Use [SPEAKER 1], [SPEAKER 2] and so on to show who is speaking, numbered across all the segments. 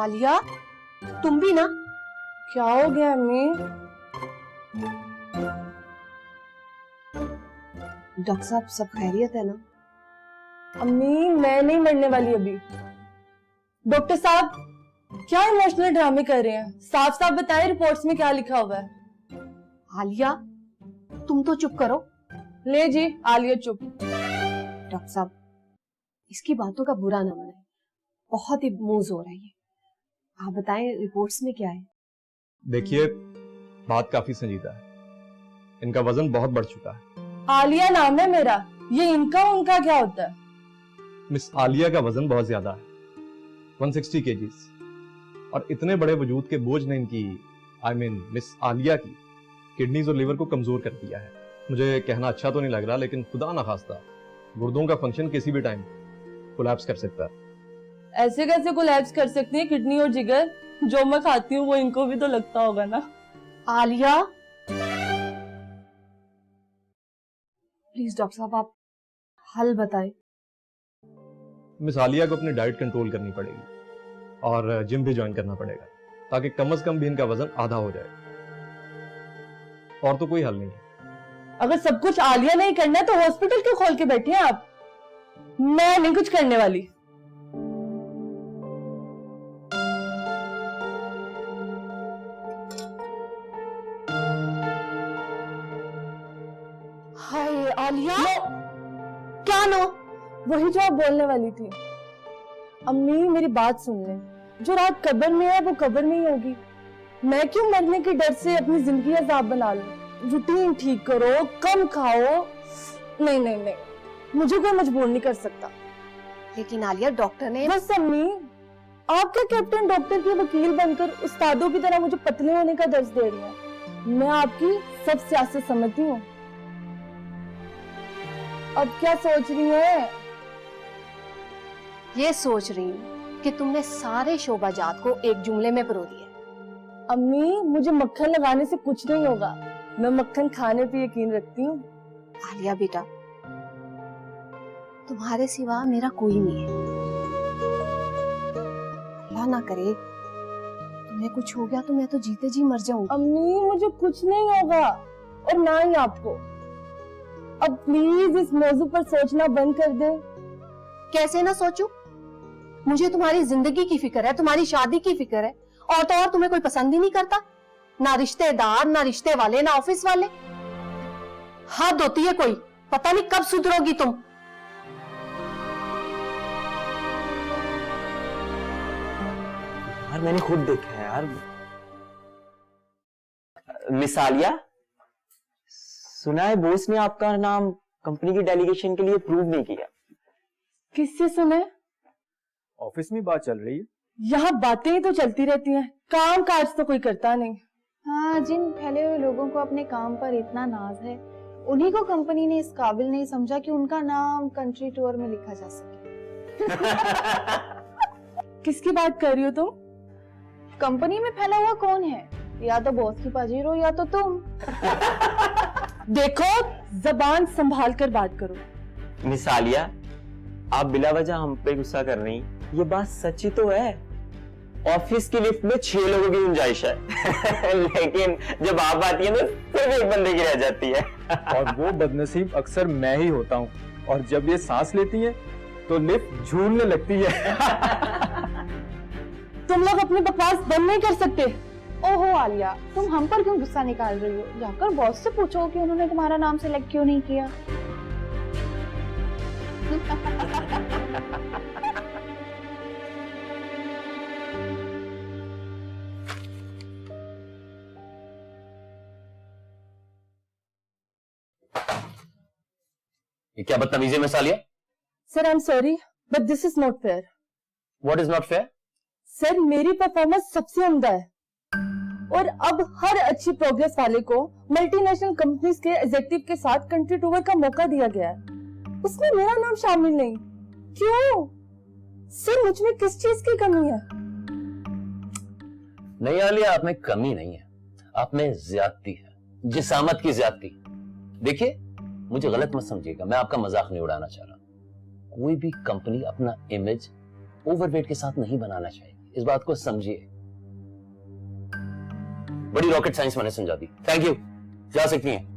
[SPEAKER 1] आलिया, तुम भी ना?
[SPEAKER 2] क्या हो गया अम्मी?
[SPEAKER 1] डॉक्टर साहब सब खैरियत है ना?
[SPEAKER 2] अम्मी मैं नहीं मरने वाली अभी। डॉक्टर साहब क्या इमोशनल ड्रामे कर रहे हैं? साफ साफ बताएं रिपोर्ट्स में क्या लिखा हुआ है।
[SPEAKER 1] आलिया तुम तो चुप करो।
[SPEAKER 2] ले जी आलिया चुप।
[SPEAKER 1] डॉक्टर साहब इसकी बातों का बुरा ना मनाए, बहुत ही मूज हो रही है। आप बताएं रिपोर्ट्स में क्या है?
[SPEAKER 3] देखिए बात काफी संजीदा है, इनका वजन बहुत बढ़ चुका है।
[SPEAKER 2] आलिया नाम है मेरा, ये इनका उनका क्या होता है?
[SPEAKER 3] मिस आलिया का वजन बहुत ज्यादा है, 160 केजीज, और इतने बड़े वजूद के बोझ ने इनकी मिस आलिया की किडनीज और लिवर को कमजोर कर दिया है। मुझे कहना अच्छा तो नहीं लग रहा, लेकिन खुदा ना खास्ता गुर्दों का फंक्शन किसी भी टाइम कोलैप्स कर सकता है।
[SPEAKER 2] ऐसे कैसे कोलैप्स कर सकती है किडनी और जिगर? जो मैं खाती हूँ वो इनको भी तो लगता होगा ना।
[SPEAKER 1] आलिया प्लीज डॉक्टर साहब आप हल बताएं।
[SPEAKER 3] मिस आलिया को अपनी डाइट कंट्रोल करनी पड़ेगी और जिम भी ज्वाइन करना पड़ेगा, ताकि कम से कम भी इनका वजन आधा हो जाए। और तो कोई हल नहीं है।
[SPEAKER 2] अगर सब कुछ आलिया नहीं करना है तो हॉस्पिटल क्यों खोल के बैठे हैं आप? मैं नहीं कुछ करने वाली।
[SPEAKER 1] हाय आलिया।
[SPEAKER 2] क्या नो? वही जो आप बोलने वाली थी। अम्मी मेरी बात सुन ले, जो रात कब्र में है वो कब्र में ही होगी। मैं क्यों मरने के डर से अपनी जिंदगी अजाब बना लूं? रूटीन ठीक करो, कम खाओ। नहीं नहीं नहीं, मुझे कोई मजबूर नहीं कर सकता।
[SPEAKER 1] लेकिन आलिया डॉक्टर ने
[SPEAKER 2] बस अम्मी, आप क्या कैप्टन डॉक्टर के वकील बनकर उस्तादों की तरह मुझे पतले होने का दर्ज दे रही हैं? मैं आपकी सब सियासत समझती हूँ। अब क्या सोच रही है?
[SPEAKER 1] ये सोच रही हूँ कि तुमने सारे शोभाजात को एक जुमले में परो दिया।
[SPEAKER 2] अम्मी मुझे मक्खन लगाने से कुछ नहीं होगा, मैं मक्खन खाने पे यकीन रखती हूँ।
[SPEAKER 1] आलिया बेटा तुम्हारे सिवा मेरा कोई नहीं है। अल्लाह ना करे तुम्हें कुछ हो गया तो मैं तो जीते जी मर जाऊंगी।
[SPEAKER 2] अम्मी मुझे कुछ नहीं होगा और ना ही आपको। अब प्लीज इस मौजू पर सोचना बंद कर दे।
[SPEAKER 1] कैसे ना सोचूं? मुझे तुम्हारी जिंदगी की फिक्र है, तुम्हारी शादी की फिक्र है, और तो और तुम्हें कोई पसंद ही नहीं करता। ना रिश्तेदार, ना रिश्ते वाले, ना ऑफिस वाले। हद होती है कोई। पता नहीं कब सुधरोगी तुम।
[SPEAKER 4] यार मैंने खुद देखा है यार। मिस आलिया, सुना है बॉस ने आपका नाम कंपनी की डेलीगेशन के लिए अप्रूव नहीं किया।
[SPEAKER 2] किससे सुने?
[SPEAKER 5] ऑफिस में बात चल रही है।
[SPEAKER 2] यहाँ बातें ही तो चलती रहती हैं, काम काज तो कोई करता नहीं।
[SPEAKER 6] हाँ, जिन फैले हुए लोगों को अपने काम पर इतना नाज है, उन्हीं को कंपनी ने इस काबिल नहीं समझा कि उनका नाम कंट्री टूर में लिखा जा सके।
[SPEAKER 2] किसकी बात कर रही हो तुम?
[SPEAKER 6] कंपनी में फैला हुआ कौन है? या तो बॉस की पाजीरो या तो तुम।
[SPEAKER 2] देखो जबान संभाल कर बात करो।
[SPEAKER 4] मिस आलिया, आप बिला वजह हम पे गुस्सा कर रही हैं। ये बात सच्ची तो है। ऑफिस की लिफ्ट में 6 लोगों की गुंजाइश है लेकिन जब आप आती है तो सिर्फ एक बंदे की रह जाती है।
[SPEAKER 5] और वो बदनसीब अक्सर मैं ही होता हूँ, और जब ये सांस लेती है तो लिफ्ट झूलने लगती है।
[SPEAKER 2] तुम लोग अपनी बकवास बंद नहीं कर सकते?
[SPEAKER 6] ओहो आलिया, तुम हम पर क्यों गुस्सा निकाल रही हो? जाकर बॉस से पूछो कि उन्होंने तुम्हारा नाम सेलेक्ट क्यों नहीं किया।
[SPEAKER 7] ये क्या बदतमीजी है miss Alia?
[SPEAKER 2] Sir I am sorry but this is not fair.
[SPEAKER 7] What is not fair?
[SPEAKER 2] Sir मेरी परफॉर्मेंस सबसे उम्दा है, और अब हर अच्छी प्रोग्रेस वाले को मल्टीनेशनल कंपनीज के एग्जीक्यूटिव के साथ कंट्री टूर का मौका दिया गया है, उसमें मेरा नाम शामिल नहीं। क्यों सर, मुझ में किस चीज की कमी है?
[SPEAKER 7] नहीं आलिया, आप में कमी नहीं है, आप में ज्यादती है, जिसामत की ज्यादती। देखिए मुझे गलत मत समझिएगा, मैं आपका मजाक नहीं उड़ाना चाह रहा। कोई भी कंपनी अपना इमेज ओवरवेट के साथ नहीं बनाना चाहिए। इस बात को समझिए। बड़ी रॉकेट साइंस मैंने समझा दी। थैंक यू, जा सकती हैं।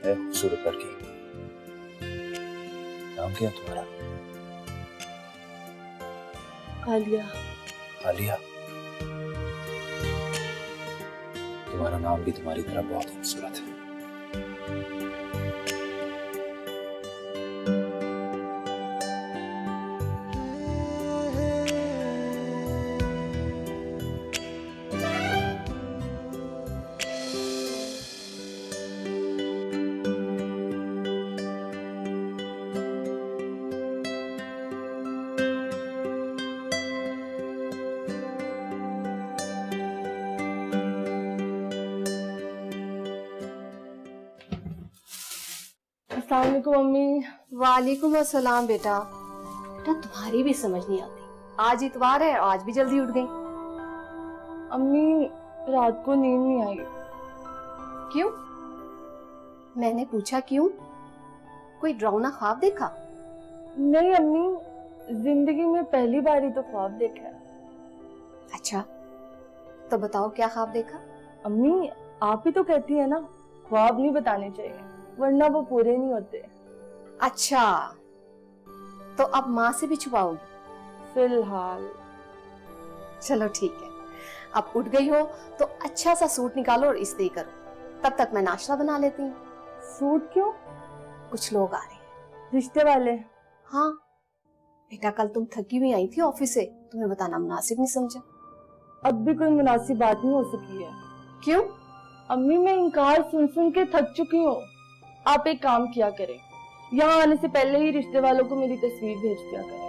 [SPEAKER 7] खूबसूरत लड़की, नाम क्या है तुम्हारा?
[SPEAKER 2] आलिया।
[SPEAKER 7] आलिया, तुम्हारा नाम भी तुम्हारी तरह बहुत खूबसूरत है।
[SPEAKER 2] अस्सलाम वालेकुम मम्मी।
[SPEAKER 1] वालेकुम अस्सलाम बेटा। बेटा तुम्हारी भी समझ नहीं आती, आज इतवार है, आज भी जल्दी उठ गई।
[SPEAKER 2] अम्मी रात को नींद नहीं आई।
[SPEAKER 1] क्यों? मैंने पूछा क्यों? कोई डरावना ख्वाब देखा?
[SPEAKER 2] नहीं अम्मी, जिंदगी में पहली बार ही तो ख्वाब देखा है।
[SPEAKER 1] अच्छा, तो बताओ क्या ख्वाब देखा?
[SPEAKER 2] अम्मी आप ही तो कहती है ना ख्वाब नहीं बताने चाहिए वरना वो पूरे नहीं होते।
[SPEAKER 1] अच्छा, तो अब माँ से भी छुपाओगी?
[SPEAKER 2] फिलहाल।
[SPEAKER 1] चलो ठीक है, अब उठ गई हो तो अच्छा सा सूट निकालो और इस्त्री करो, तब तक मैं नाश्ता बना लेती हूँ।
[SPEAKER 2] सूट क्यों?
[SPEAKER 1] कुछ लोग आ रहे हैं।
[SPEAKER 2] रिश्ते वाले?
[SPEAKER 1] हाँ बेटा, कल तुम थकी हुई आई थी ऑफिस से, तुम्हें बताना मुनासिब नहीं समझा।
[SPEAKER 2] अब भी कोई मुनासिब बात नहीं हो सकी है।
[SPEAKER 1] क्यों?
[SPEAKER 2] अम्मी मैं इनकार सुन सुन के थक चुकी हूँ। आप एक काम किया करें, यहाँ आने से पहले ही रिश्ते वालों को मेरी तस्वीर भेज दिया करें।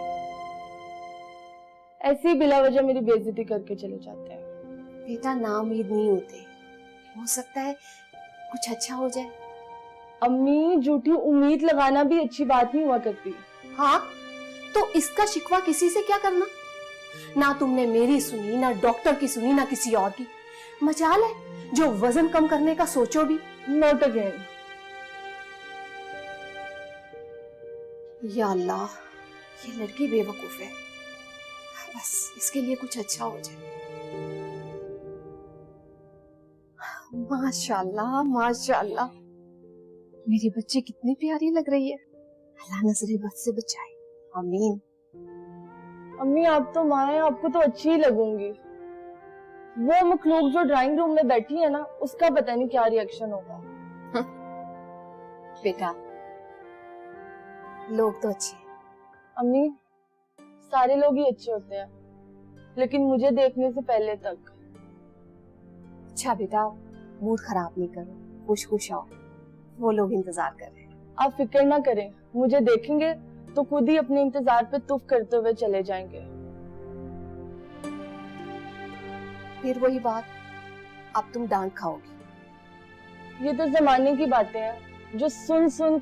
[SPEAKER 2] ऐसे ही बिला वजह मेरी बेइज्जती करके चले जाते हैं।
[SPEAKER 1] बेटा ना उम्मीद नहीं होते, हो सकता है कुछ अच्छा हो जाए।
[SPEAKER 2] अम्मी झूठी उम्मीद लगाना भी अच्छी बात नहीं हुआ करती।
[SPEAKER 1] हाँ तो इसका शिकवा किसी से क्या करना? ना तुमने मेरी सुनी, ना डॉक्टर की सुनी, ना किसी और की। मजाल है जो वजन कम करने का सोचो भी।
[SPEAKER 2] Note again.
[SPEAKER 1] या अल्लाह, ये लड़की बेवकूफ है, बस इसके लिए कुछ अच्छा हो जाए। माशाल्लाह माशाल्लाह, मेरी बच्ची कितनी प्यारी लग रही है। अल्लाह नजरे बद से बचाए, आमीन।
[SPEAKER 2] अम्मी आप तो माँ हैं, आपको तो अच्छी ही लगूंगी। वो मखलूक जो ड्राइंग रूम में बैठी है ना, उसका पता नहीं क्या रिएक्शन होगा।
[SPEAKER 1] बेटा लोग तो अच्छे हैं।
[SPEAKER 2] अम्मी सारे लोग ही अच्छे होते हैं, लेकिन मुझे देखने से पहले तक।
[SPEAKER 1] अच्छा बेटा, मूड खराब नहीं करो, खुश खुश आओ, वो लोग इंतजार कर रहे हैं।
[SPEAKER 2] आप फिक्र ना करें, मुझे देखेंगे तो खुद ही अपने इंतजार पे तुफ करते हुए चले जाएंगे।
[SPEAKER 1] फिर वही बात, अब तुम डांट खाओगी।
[SPEAKER 2] ये तो जमाने की बातें हैं, जो सुन सुन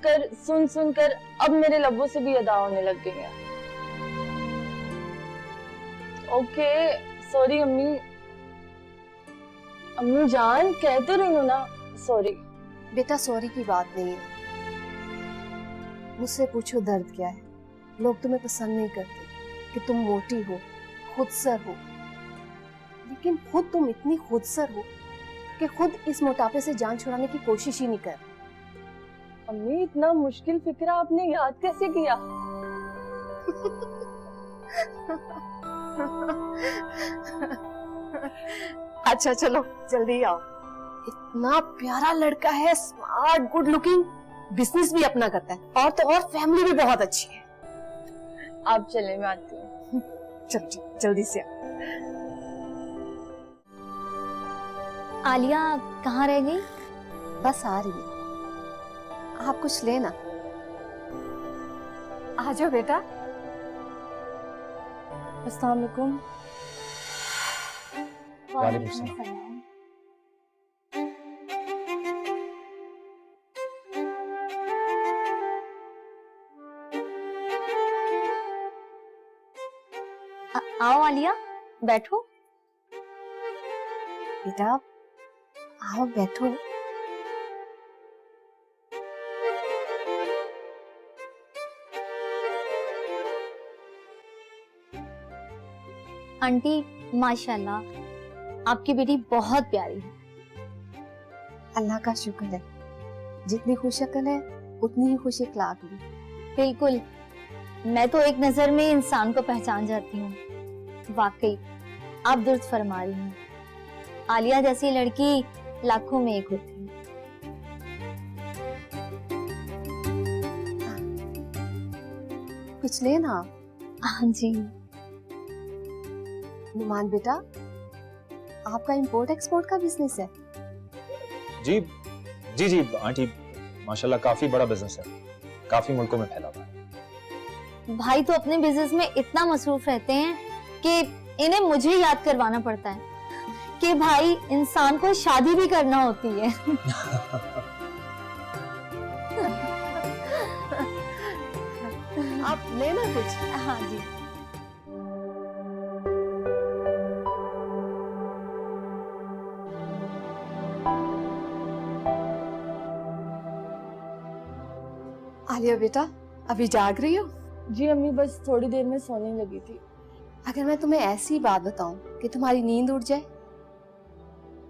[SPEAKER 2] कर अब मेरे लबों से भी अदा होने लग गई हैं। ओके सॉरी अम्मी। अम्मी जान कह तो रही हूँ ना सॉरी।
[SPEAKER 1] बेटा सॉरी की बात नहीं है। मुझसे पूछो दर्द क्या है। लोग तुम्हें पसंद नहीं करते कि तुम मोटी हो, खुदसर हो, लेकिन खुद तुम इतनी खुदसर हो कि खुद इस मोटापे से जान छुड़ाने की कोशिश ही नहीं कर।
[SPEAKER 2] अम्मी इतना मुश्किल फिक्रा आपने याद कैसे किया?
[SPEAKER 1] अच्छा चलो जल्दी आओ। इतना प्यारा लड़का है, स्मार्ट, गुड लुकिंग, बिजनेस भी अपना करता है और तो और फैमिली भी बहुत अच्छी है।
[SPEAKER 2] आप चले मैं आती हूँ।
[SPEAKER 1] चल जल्दी से आओ।
[SPEAKER 8] आलिया कहाँ रह गई?
[SPEAKER 1] बस आ रही है। आप कुछ लेना। आ जाओ बेटा।
[SPEAKER 2] अस्सलाम वालेकुम।
[SPEAKER 5] वालेकुम सलाम।
[SPEAKER 8] आओ आलिया बैठो।
[SPEAKER 1] बेटा आओ बैठो।
[SPEAKER 8] आंटी माशाल्लाह आपकी बेटी बहुत प्यारी है।
[SPEAKER 1] अल्लाह का शुक्र है, जितनी खुश अकल है उतनी ही खुश इखलाक भी।
[SPEAKER 8] बिल्कुल, मैं तो एक नजर में इंसान को पहचान जाती हूँ। वाकई आप दुरुस्त फरमा रही हैं। आलिया जैसी लड़की लाखों में एक होती है।
[SPEAKER 1] कुछ लेना।
[SPEAKER 8] हाँ जी।
[SPEAKER 1] नुमान बेटा, आपका इंपोर्ट एक्सपोर्ट का बिजनेस है?
[SPEAKER 5] जी जी जी आंटी, माशाल्लाह काफी बड़ा बिजनेस है, काफी मुल्कों में फैला हुआ है।
[SPEAKER 8] भाई तो अपने बिजनेस में इतना मसरूफ रहते हैं कि इन्हें मुझे याद करवाना पड़ता है कि भाई इंसान को शादी भी करना होती है।
[SPEAKER 1] आप लेना कुछ।
[SPEAKER 8] हाँ जी।
[SPEAKER 1] आलिया बेटा, अभी जाग रही हो?
[SPEAKER 2] जी अम्मी बस थोड़ी देर में सोने लगी थी।
[SPEAKER 1] अगर मैं तुम्हें ऐसी बात बताऊं कि तुम्हारी नींद उड़ जाए?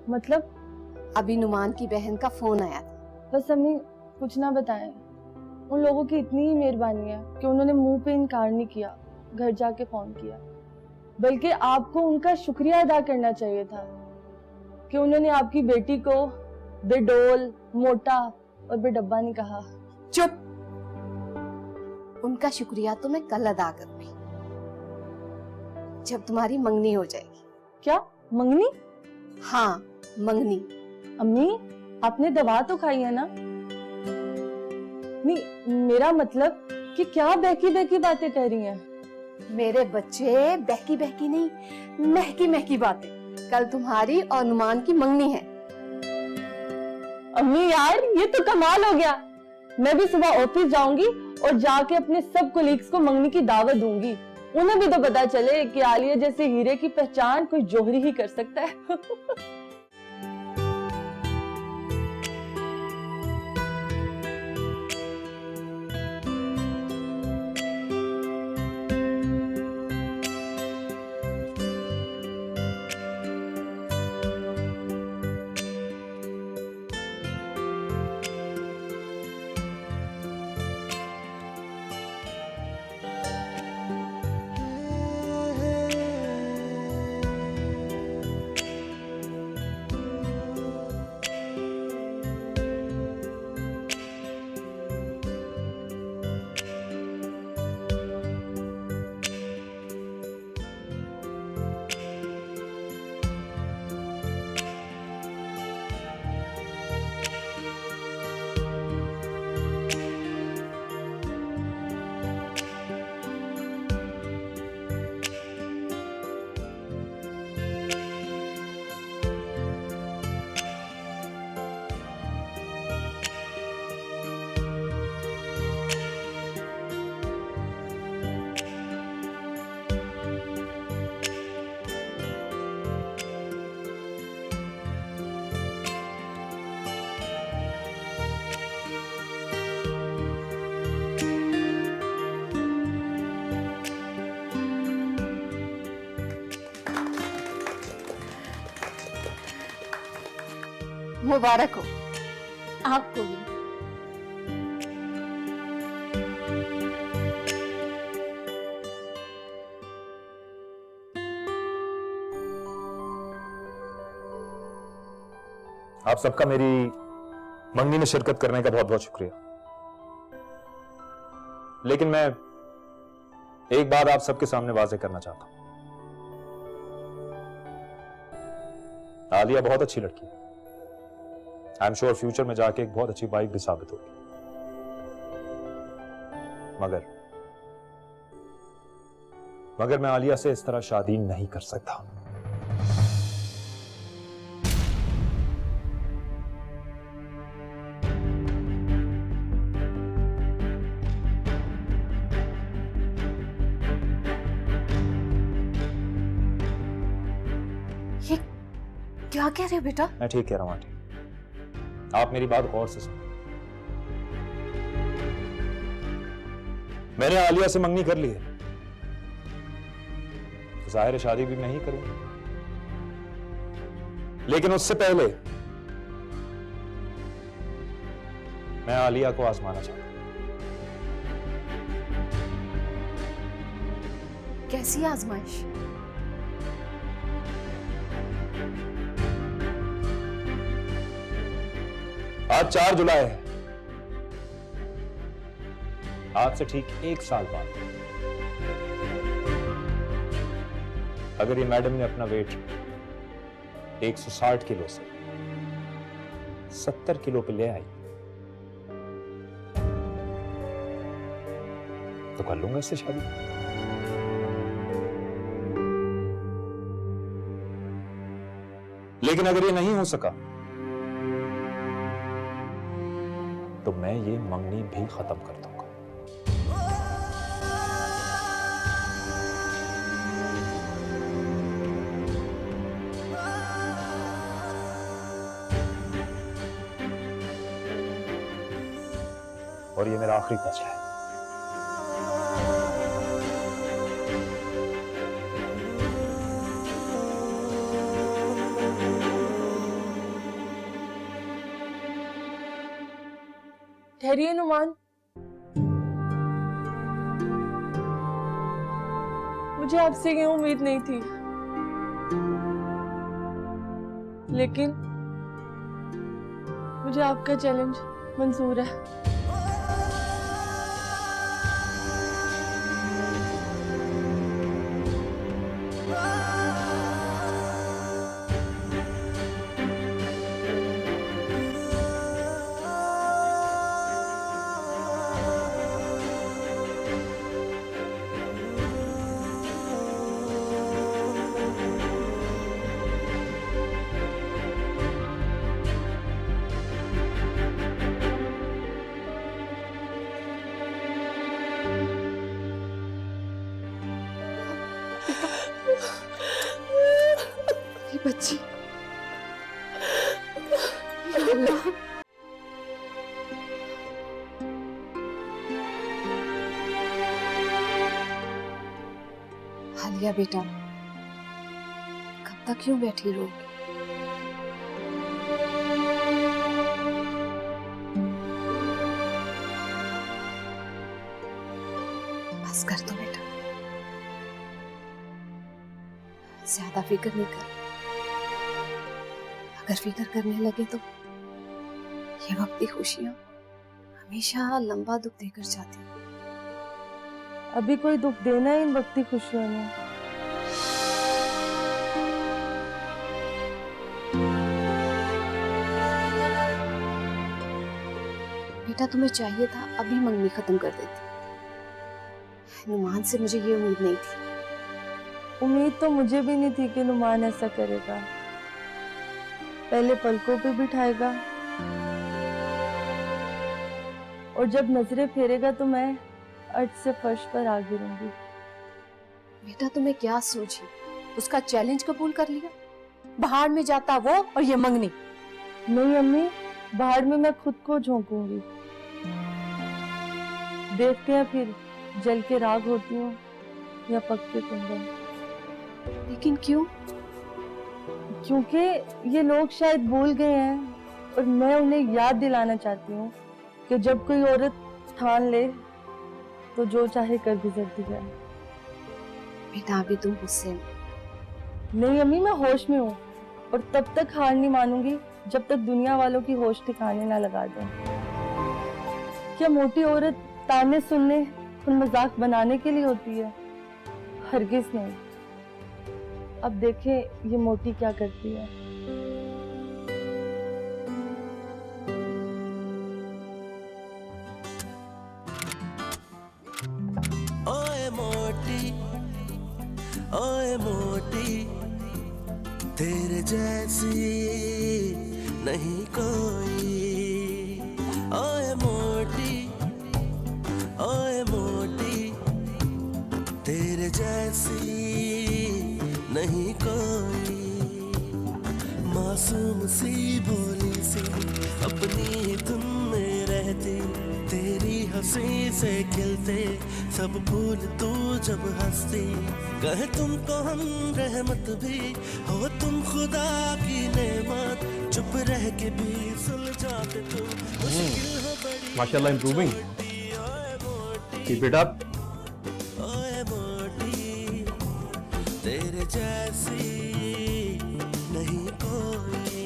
[SPEAKER 2] मतलब?
[SPEAKER 1] अभी नुमान की बहन का फोन आया था।
[SPEAKER 2] बस अम्मी कुछ ना बताएं। उन लोगों की इतनी ही मेहरबानी है कि उन्होंने मुंह पे इनकार नहीं किया, घर जाके फोन किया। बल्कि आपको उनका शुक्रिया अदा करना चाहिए था कि उन्होंने आपकी बेटी को बेडोल, मोटा और बेडब्बा नहीं कहा।
[SPEAKER 1] चुप। उनका शुक्रिया तो मैं कल अदा करूंगी, जब तुम्हारी मंगनी हो जाएगी।
[SPEAKER 2] क्या मंगनी?
[SPEAKER 1] हाँ मंगनी।
[SPEAKER 2] अम्मी आपने दवा तो खाई है ना? नहीं मेरा मतलब कि क्या बहकी बहकी बातें कर रही हैं?
[SPEAKER 1] मेरे बच्चे बहकी बहकी नहीं, महकी महकी बातें। कल तुम्हारी और नुमान की मंगनी है।
[SPEAKER 2] अम्मी यार ये तो कमाल हो गया। मैं भी सुबह ऑफिस जाऊंगी और जाके अपने सब कोलीग्स को मंगनी की दावत दूंगी। उन्हें भी तो पता चले कि आलिया जैसे हीरे की पहचान कोई जौहरी ही कर सकता है।
[SPEAKER 1] मुबारक हो।
[SPEAKER 8] आपको भी।
[SPEAKER 5] आप सबका मेरी मंगनी में शिरकत करने का बहुत बहुत शुक्रिया। लेकिन मैं एक बात आप सबके सामने वाजे करना चाहता हूं। आलिया बहुत अच्छी लड़की है। आई एम श्योर फ्यूचर में जाके एक बहुत अच्छी वाइफ भी साबित होगी। मगर मैं आलिया से इस तरह शादी नहीं कर सकता।
[SPEAKER 1] क्या कह रहे हो बेटा?
[SPEAKER 5] मैं ठीक कह रहा हूं आंटी। आप मेरी बात गौर से सुनो। मैंने आलिया से मंगनी कर ली है, तो जाहिर है शादी भी मैं ही करूंगा। लेकिन उससे पहले मैं आलिया को आजमाना चाहता हूं।
[SPEAKER 1] कैसी आजमाइश?
[SPEAKER 5] आज 4 जुलाई है। आज से ठीक 1 साल बाद अगर ये मैडम ने अपना वेट 160 किलो से 70 किलो पे ले आई तो कर लूंगा इससे शादी। लेकिन अगर ये नहीं हो सका तो मैं ये मंगनी भी खत्म कर दूंगा। और ये मेरा आखिरी फैसला है।
[SPEAKER 2] ठहरिए नुमान, मुझे आपसे ये उम्मीद नहीं थी, लेकिन मुझे आपका चैलेंज मंजूर है।
[SPEAKER 1] बच्ची, आलिया बेटा, कब तक क्यों बैठी रहोगी? बस कर दो बेटा, ज्यादा फिक्र नहीं कर। अगर फिक्र करने लगे तो ये वक्ती खुशियां हमेशा लंबा दुख देकर जाती हैं।
[SPEAKER 2] अभी कोई दुख देना है इन वक्ती खुशियों में?
[SPEAKER 1] बेटा, तुम्हें चाहिए था अभी मंगनी खत्म कर देती। नुमान से मुझे ये उम्मीद नहीं थी।
[SPEAKER 2] उम्मीद तो मुझे भी नहीं थी कि नुमान ऐसा करेगा। पहले पलकों पे बिठाएगा और जब नजरें फेरेगा तो मैं अर्ज से फर्श पर आ गिरूंगी।
[SPEAKER 1] बेटा, तुम्हें क्या सोची? उसका चैलेंज कबूल कर लिया, बाहर में जाता वो और ये मंगनी।
[SPEAKER 2] नहीं अम्मी, बाहर में मैं खुद को झोंकूंगी। देखते हैं फिर जल के राग होती हूँ या पक के कुंदन।
[SPEAKER 1] लेकिन क्यों?
[SPEAKER 2] क्योंकि ये लोग शायद भूल गए हैं और मैं उन्हें याद दिलाना चाहती हूँ कि जब कोई औरत ठान ले तो जो चाहे कर गुजरती है।
[SPEAKER 1] बेटा अभी तुम गुस्से में।
[SPEAKER 2] नहीं अम्मी, मैं होश में हूँ और तब तक हार नहीं मानूंगी जब तक दुनिया वालों की होश ठिकाने ना लगा दें। क्या मोटी औरत ताने सुनने और मजाक बनाने के लिए होती है? हरगिज नहीं। अब देखें ये मोटी क्या करती है।
[SPEAKER 9] ओए मोटी तेरे जैसी नहीं कोई। ओए मोटी तेरे जैसी नहीं कोई। मासूम सी भोली सी अपनी धुन में रहती, तेरी हंसी से खिलते सब फूल तू जब हंसती। कहे तुमको हम रहमत भी हो तुम खुदा की नेमत, चुप रह के भी सुलझाते तुम मुश्किल हो बड़ी।
[SPEAKER 3] माशाल्लाह इम्प्रूविंग, कीप इट अप।
[SPEAKER 9] ओए मोटी तेरे जैसी नहीं कोई।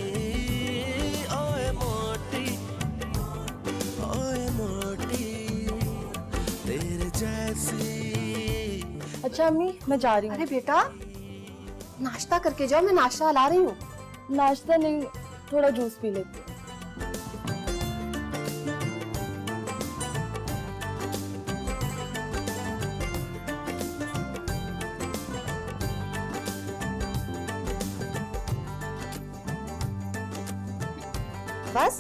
[SPEAKER 9] ओए मोटी तेरे जैसी।
[SPEAKER 2] अच्छा अम्मी, मैं जा रही हूँ।
[SPEAKER 1] अरे बेटा नाश्ता करके जाओ, मैं नाश्ता ला रही हूँ।
[SPEAKER 2] नाश्ता नहीं, थोड़ा जूस पी लेती हूँ।
[SPEAKER 1] बस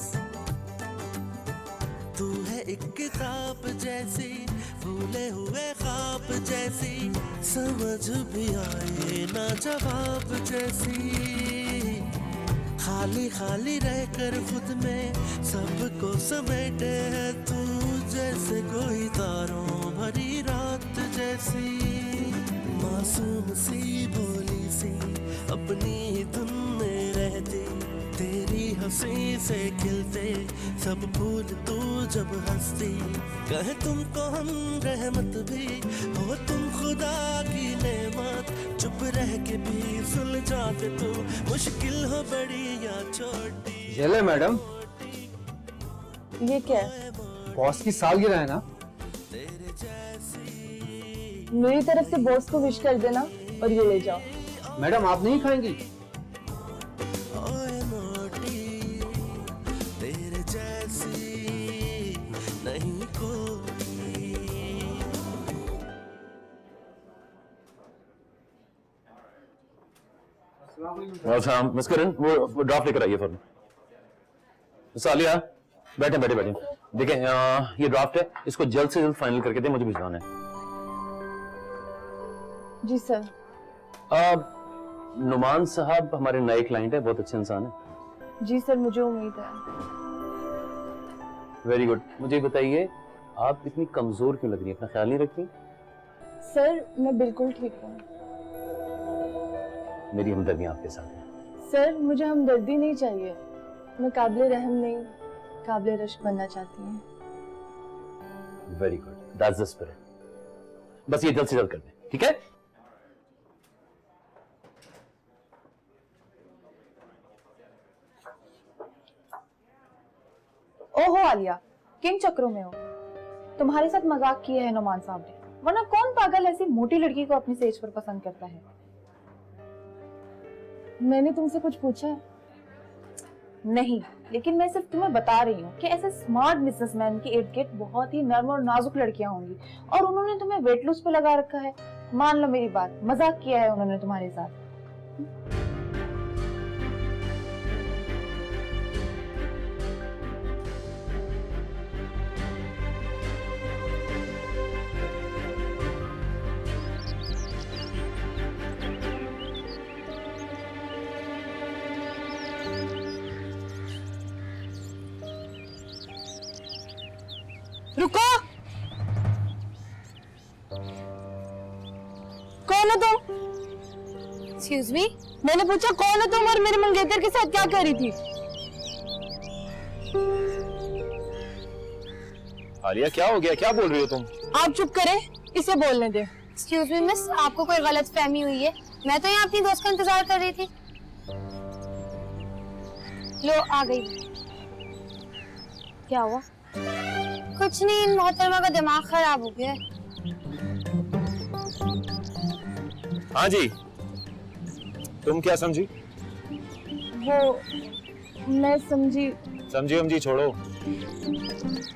[SPEAKER 9] तू है एक किताब जैसी, भूले हुए ख्वाब जैसी, समझ भी आए ना जवाब जैसी। खाली खाली रहकर खुद में सबको समेटे है तू, जैसे कोई तारों भरी रात जैसी। मासूम सी भोली सी अपनी धुन में रहती, तेरी हंसी से खिलते सब फूल तू जब हंसती। कहे तुमको हम रहमत भी हो तुम खुदा की नेमत, चुप रह के भी सुलझाते तू मुश्किल हो बड़ी या छोटी।
[SPEAKER 5] ये ले मैडम,
[SPEAKER 2] ये क्या है?
[SPEAKER 5] बॉस की सालगिरह है ना।
[SPEAKER 2] मेरी तरफ से बॉस को विश कर देना और ये ले जाओ।
[SPEAKER 5] मैडम आप नहीं खाएंगी?
[SPEAKER 9] ओए मोटी तेरे जैसी नहीं कोई।
[SPEAKER 7] अच्छा मिस करण, वो ड्राफ्ट लेकर आइए फॉर सालिया। बैठे बैठे बैठे, देखें ये ड्राफ्ट है, इसको जल्द से जल्द फाइनल करके दें, मुझे भिजवाना है।
[SPEAKER 2] जी सर।
[SPEAKER 7] नुमान साहब हमारे नए क्लाइंट है, बहुत अच्छे इंसान है।
[SPEAKER 2] जी सर, मुझे उम्मीद है।
[SPEAKER 7] Very good. मुझे बताइए आप इतनी कमजोर क्यों लग रही हैं, अपना ख्याल नहीं रखती?
[SPEAKER 2] सर मैं बिल्कुल ठीक हूँ।
[SPEAKER 7] मेरी हमदर्दी आपके साथ है।
[SPEAKER 2] सर मुझे हमदर्दी नहीं चाहिए, मैं काबिल रहम नहीं काबिल रश्क बनना चाहती हूँ।
[SPEAKER 7] Very good, that's the spirit. बस ये जल्द से जल्द कर दें, ठीक है?
[SPEAKER 6] ओहो आलिया, किन चक्रों में हो? तुम्हारे साथ मजाक किया है नुमान साहब ने, वरना कौन पागल ऐसी मोटी लड़की को अपनी सेज पर पसंद करता है?
[SPEAKER 2] मैंने तुमसे कुछ पूछा है?
[SPEAKER 6] नहीं, लेकिन मैं सिर्फ तुम्हें बता रही हूँ कि ऐसे स्मार्ट बिजनेसमैन के इर्द गिर्द बहुत ही नर्म और नाजुक लड़कियां होंगी, और उन्होंने तुम्हें वेट लूज पे लगा रखा है। मान लो मेरी बात, मजाक किया है उन्होंने तुम्हारे साथ।
[SPEAKER 2] रुको, कौन हो तुम?
[SPEAKER 8] एक्सक्यूज मी,
[SPEAKER 2] मैंने पूछा कौन हो तुम और मेरे मंगेतर के साथ क्या कर रही थी?
[SPEAKER 5] आलिया क्या हो गया, क्या बोल रही हो तुम?
[SPEAKER 2] आप चुप करें, इसे बोलने दे।
[SPEAKER 8] एक्सक्यूज मी मिस, आपको कोई गलत फहमी हुई है? मैं तो यहाँ अपनी दोस्त का इंतजार कर रही थी। लो आ गई।
[SPEAKER 6] क्या हुआ?
[SPEAKER 8] कुछ नहीं, इन मोहतरमा का दिमाग खराब हो गया है।
[SPEAKER 5] हाँ जी, तुम क्या समझी?
[SPEAKER 2] वो मैं समझी।
[SPEAKER 5] समझी छोड़ो,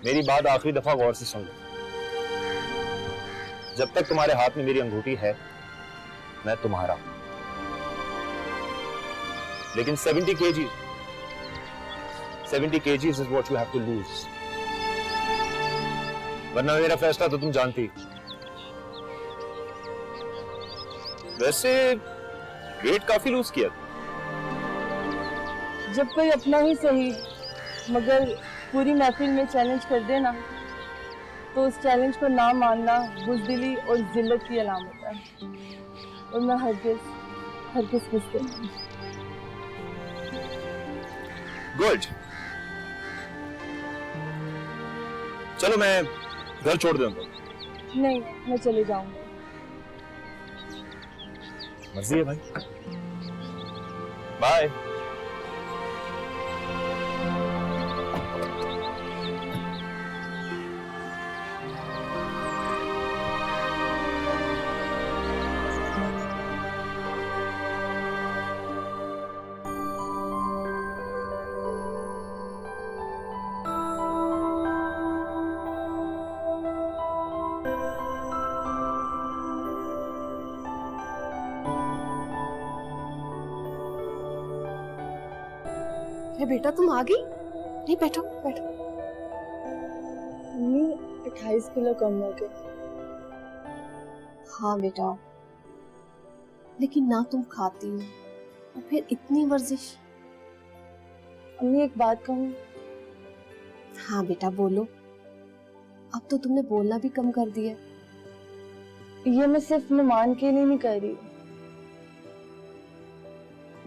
[SPEAKER 5] मेरी बात आखिरी दफा गौर से सुन लो। जब तक तुम्हारे हाथ में मेरी अंगूठी है मैं तुम्हारा, लेकिन 70 kgs is what you have to lose, वरना मेरा फैसला तो तुम जानती। वैसे वेट काफी लूज किया।
[SPEAKER 2] जब कोई अपना ही सही मगर पूरी महफिल में चैलेंज कर देना, तो उस चैलेंज को ना मानना बुज़दिली और जिल्लत की अलामत है, और मैं हरगिज़ गुस्से नहीं।
[SPEAKER 5] गुड, चलो मैं घर छोड़ दूंगा।
[SPEAKER 2] नहीं, मैं चले जाऊंगी।
[SPEAKER 5] मर्जी है भाई, बाय।
[SPEAKER 1] अरे बेटा तुम आ गई? नहीं, बैठो बैठो।
[SPEAKER 2] मम्मी 28 किलो कम हो गए।
[SPEAKER 1] हाँ बेटा, लेकिन ना तुम खाती हो और फिर इतनी वर्जिश।
[SPEAKER 2] मम्मी एक बात कहूँ?
[SPEAKER 1] हाँ बेटा बोलो। अब तो तुमने बोलना भी कम कर दिया।
[SPEAKER 2] ये मैं सिर्फ नुमान के लिए नहीं कर रही,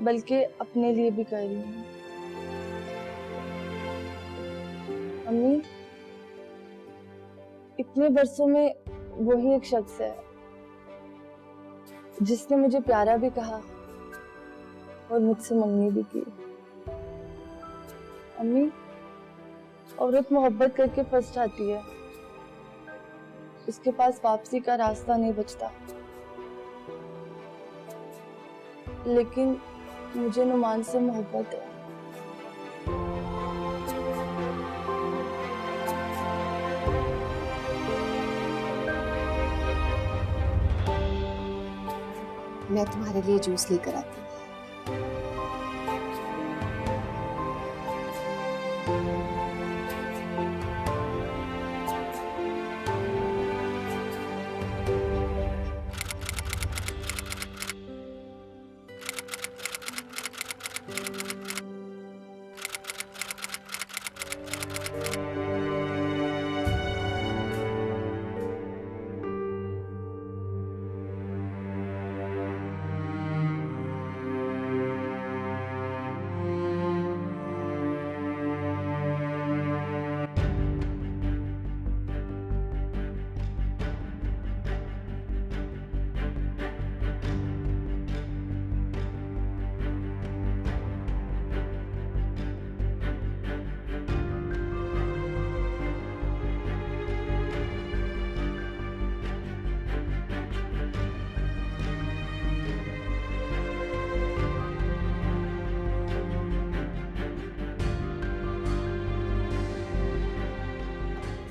[SPEAKER 2] बल्कि अपने लिए भी कर रही हूँ। अम्मी, इतने बरसों में वही एक शख्स है जिसने मुझे प्यारा भी कहा और मुझसे मंगनी भी की। अम्मी, औरत मोहब्बत करके फंस जाती है, उसके पास वापसी का रास्ता नहीं बचता। लेकिन मुझे नुमान से मोहब्बत है।
[SPEAKER 1] मैं तुम्हारे लिए जूस लेकर आती हूँ।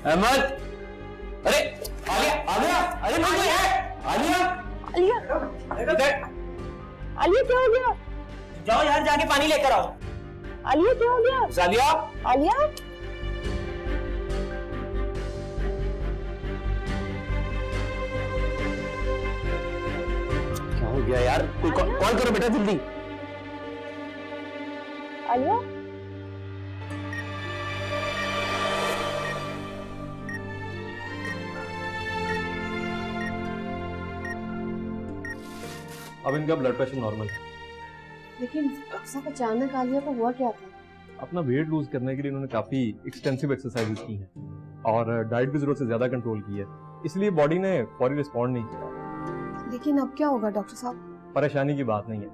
[SPEAKER 7] अहमद, अरे आलिया, आलिया, अरे नहीं कोई है, आलिया,
[SPEAKER 2] आलिया,
[SPEAKER 7] इधर
[SPEAKER 2] आलिया क्या हो गया?
[SPEAKER 4] जाओ यार, जाके पानी लेकर आओ।
[SPEAKER 2] आलिया क्या हो गया?
[SPEAKER 7] आलिया,
[SPEAKER 2] आलिया,
[SPEAKER 7] क्या हो गया यार? कोई कॉल करो बेटा जल्दी।
[SPEAKER 2] आलिया,
[SPEAKER 3] अब इनका ब्लड प्रेशर नॉर्मल है।
[SPEAKER 1] लेकिन सब अचानक आलिया को हुआ क्या था?
[SPEAKER 3] अपना वेट लूज करने के लिए इन्होंने काफी एक्सटेंसिव एक्सरसाइजेस की हैं। और डाइट भी जरूरत से ज्यादा कंट्रोल की है, इसलिए बॉडी ने फौरी रिस्पॉन्ड नहीं किया।
[SPEAKER 1] लेकिन अब क्या होगा डॉक्टर साहब?
[SPEAKER 3] परेशानी की बात नहीं है,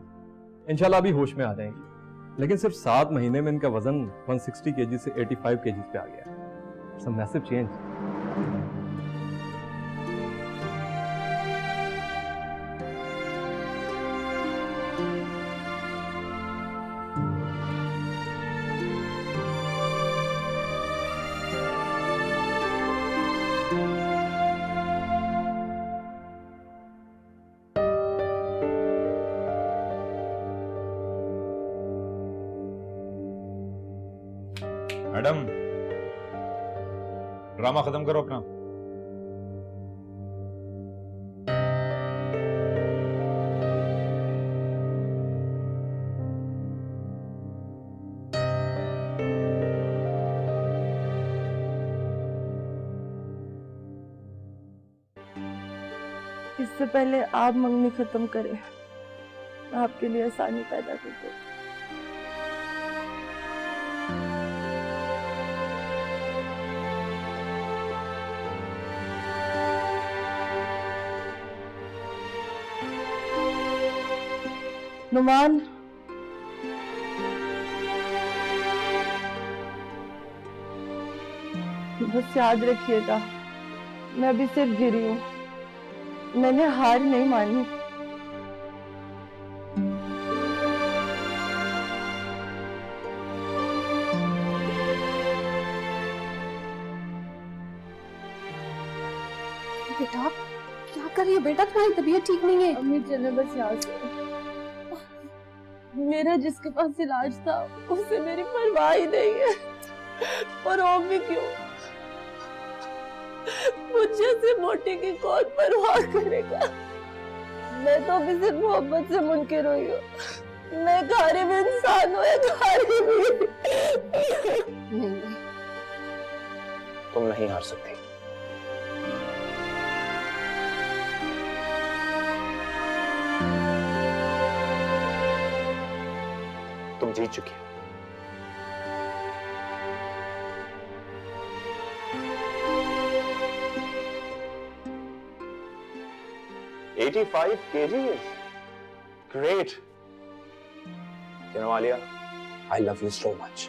[SPEAKER 3] इंशाल्लाह अभी होश में आ जाएंगी। लेकिन सिर्फ 7 महीने में इनका वजन 160 केजी से 85 केजी पे आ गया। It's a massive change.
[SPEAKER 5] Madam, drama खत्म करो अपना।
[SPEAKER 2] इससे पहले आप मंगनी खत्म करें, मैं आपके लिए आसानी पैदा कर दूं। नुमान, बस याद रखिएगा, मैं अभी सिर्फ गिरी हूँ, मैंने हार नहीं मानी।
[SPEAKER 1] बेटा आप क्या कर रही हो? बेटा तुम्हारी तबीयत ठीक नहीं है।
[SPEAKER 2] अम्मी चले बस यहाँ से। मेरा जिसके पास इलाज था उसे मेरी परवाह ही नहीं है, और वो भी क्यों? मुझे से मोटी की कौन परवाह करेगा? मैं तो अभी सिर्फ मोहब्बत से मुनकिर हुई हूँ। मैं गरीब इंसान हूँ, गरीब।
[SPEAKER 1] नहीं
[SPEAKER 5] तुम नहीं हार सकती। तुम जीत चुकी हो। $85 kgs, great. You know, Alia, I love you so much.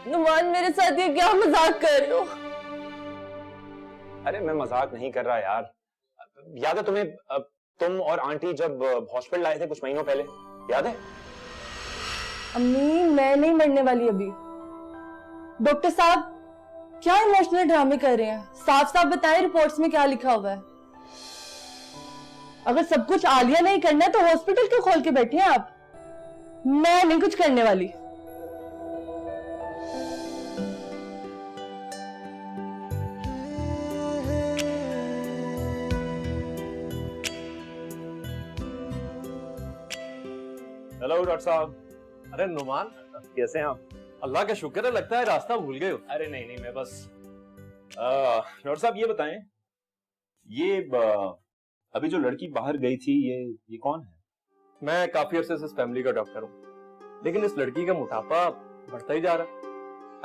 [SPEAKER 2] Numan, मेरे साथ ये क्या मजाक कर रहे हो?
[SPEAKER 5] अरे मैं मजाक नहीं कर रहा यार। याद है तुम्हें, तुम और आंटी जब हॉस्पिटल आए थे कुछ महीनों पहले, याद है?
[SPEAKER 2] अम्मी, मैं नहीं मरने वाली अभी। डॉक्टर साहब, क्या इमोशनल ड्रामे कर रहे हैं? साफ साफ बताएं रिपोर्ट्स में क्या लिखा हुआ है। अगर सब कुछ आलिया नहीं करना है तो हॉस्पिटल क्यों खोल के बैठे हैं आप? मैं नहीं कुछ करने वाली।
[SPEAKER 5] हेलो डॉक्टर साहब।
[SPEAKER 3] अरे नुमान,
[SPEAKER 5] कैसे हैं आप?
[SPEAKER 3] अल्लाह का शुक्र है, लगता है रास्ता भूल गए हो।
[SPEAKER 5] अरे नहीं नहीं, मैं बस डॉक्टर साहब ये बताएं, ये अभी जो लड़की बाहर गई थी, ये कौन है?
[SPEAKER 3] मैं काफी अरसे से इस फैमिली का डॉक्टर हूँ, लेकिन इस लड़की का मोटापा बढ़ता ही जा रहा है।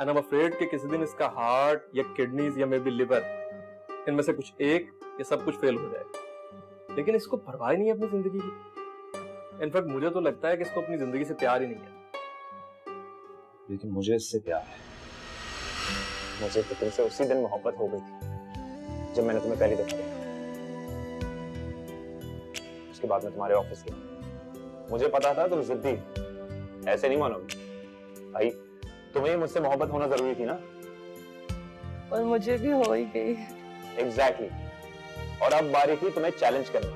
[SPEAKER 3] एंड आई एम अफ्रेड कि किसी दिन इसका हार्ट या किडनीज या मे बी लिवर, इनमें से कुछ एक या सब कुछ फेल हो जाए। लेकिन इसको परवाह ही नहीं है अपनी जिंदगी की। इनफैक्ट मुझे तो लगता है कि इसको अपनी जिंदगी से प्यार ही नहीं है।
[SPEAKER 5] लेकिन मुझे इससे प्यार है। मुझे तो तुमसे उसी दिन मोहब्बत हो गई थी जब मैंने तुम्हें पहली दफा देखा। उसके बाद मैं तुम्हारे ऑफिस गया। मुझे पता था तुम जिद्दी, ऐसे नहीं मानोगी भाई। तुम्हें मुझसे मोहब्बत होना जरूरी थी ना?
[SPEAKER 2] और मुझे भी हो ही गई।
[SPEAKER 5] एग्जैक्टली। और अब बारी थी तुम्हें चैलेंज करने,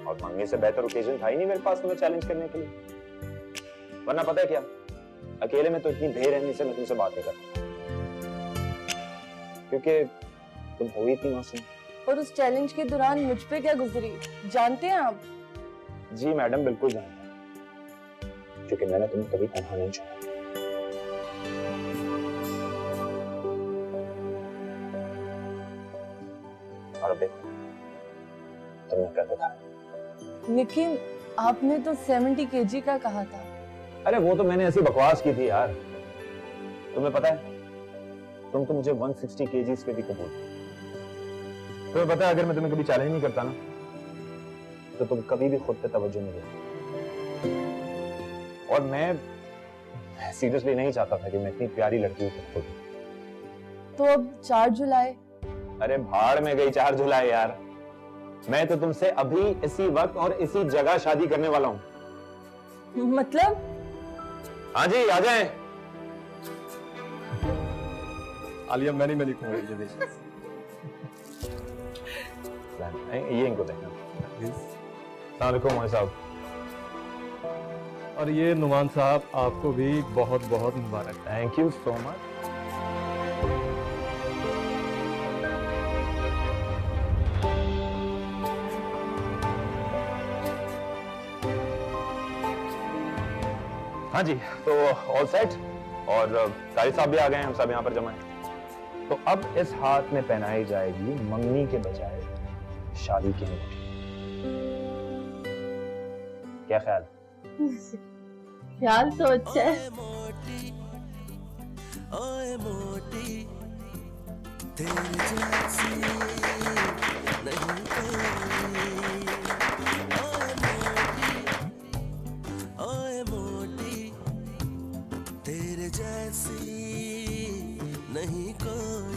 [SPEAKER 5] और मंगनी से बेहतर ओकेजन था ही नहीं मेरे पास तुम्हें चैलेंज करने के लिए। वरना पता है क्या, अकेले में तो इतनी बेरहमी से मैं तुमसे बात नहीं करता, क्योंकि तुम हो ही थी मासूम।
[SPEAKER 2] और उस चैलेंज के दौरान मुझ पे क्या गुजरी जानते हैं आप?
[SPEAKER 5] जी मैडम, बिल्कुल जानता हूं, क्योंकि मैंने तुम्हें कभी तन्हा नहीं छोड़ा। और देखो तुमने कर दिखाया।
[SPEAKER 2] लेकिन आपने तो 70 kg का कहा था।
[SPEAKER 5] अरे वो तो मैंने ऐसी बकवास की थी यार। तुम्हें पता है, तुम तो मुझे 160 केजीज पे भी कबूल। तुम्हें पता है अगर मैं तुम्हें कभी चैलेंज नहीं करता ना तो तुम कभी भी खुद पे तवज्जो नहीं देती। और मैं सीरियसली नहीं चाहता था कि मैं इतनी प्यारी लड़की को खुद।
[SPEAKER 2] तो अब 4 जुलाई।
[SPEAKER 5] अरे भाड़ में गई 4 जुलाई यार। मैं तो तुमसे अभी इसी वक्त और इसी जगह शादी करने वाला हूं।
[SPEAKER 2] मतलब
[SPEAKER 5] हाँ जी आ जाएं।
[SPEAKER 3] Alia many many congratulations.
[SPEAKER 5] ये इनको देखना। अस्सलाम वालेकुम मोहन साहब।
[SPEAKER 3] और ये नुमान साहब आपको भी बहुत बहुत मुबारक।
[SPEAKER 5] Thank you so much. हाँ जी तो ऑल सेट और कारी साहब भी आ गए हैं, हम सब यहाँ पर जमा हैं। तो अब इस हाथ में पहनाई जाएगी मंगनी के बजाय शादी की अंगूठी। क्या ख्याल?
[SPEAKER 2] ख्याल तो अच्छा है।
[SPEAKER 9] ओए मोटी तेरे जैसी नहीं कोई। ओए मोटी तेरे जैसी नहीं कोई।